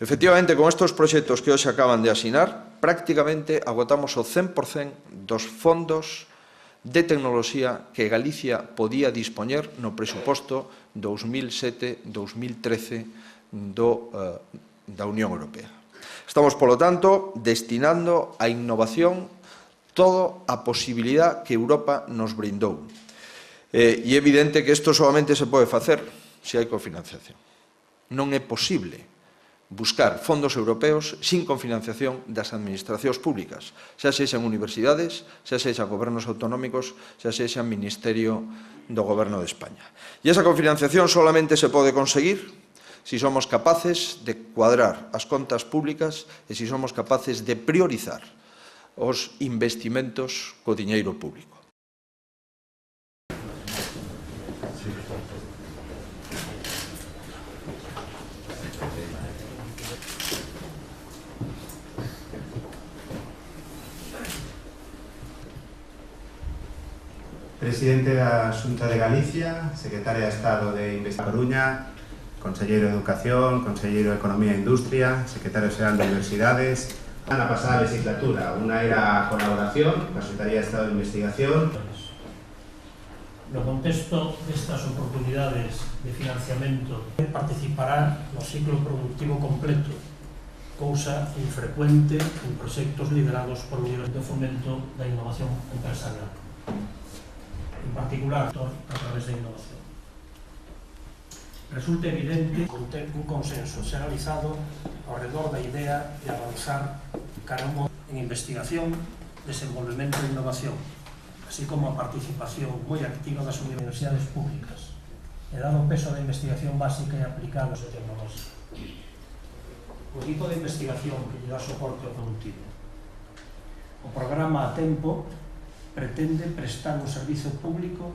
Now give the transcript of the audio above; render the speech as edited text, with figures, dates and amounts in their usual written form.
Efectivamente, con estes proxectos que hoxe acaban de asinar, prácticamente agotamos o 100% dos fondos de tecnoloxía que Galicia podía dispoñer no presuposto 2007-2013 da Unión Europea. Estamos, polo tanto, destinando a innovación toda a posibilidad que Europa nos brindou. E é evidente que isto solamente se pode facer se hai cofinanciación. Non é posible buscar fondos europeos sin cofinanciación das administracións públicas, xa sexan universidades, xa sexan gobernos autonómicos, xa sexan Ministerio do Goberno de España. E esa cofinanciación solamente se pode conseguir se somos capaces de cuadrar as contas públicas e se somos capaces de priorizar os investimentos co diñeiro público. Presidente da Xunta de Galicia, Secretaria de Estado de Investigación Coruña, Conselleiro de Educación, Conselleiro de Economía e Industria, Secretario Xeral de Universidades. Na pasada legislatura, unha era a colaboración coa Secretaría de Estado de Investigación. No contexto destas oportunidades de financiamento, participará no ciclo productivo completo, cousa infrecuente en proxectos liderados por nivel de fomento da innovación empresarial. En particular, a través da innovación. Resulta evidente un consenso xeralizado ao redor da idea de avanzar cara en investigación, desenvolvemento e innovación, así como a participación moi activa das universidades públicas, e dado o peso da investigación básica e aplicada e tecnolóxica. O equipo de investigación que lle dá soporte ao productivo. O programa A Tempo pretende prestar un servizo público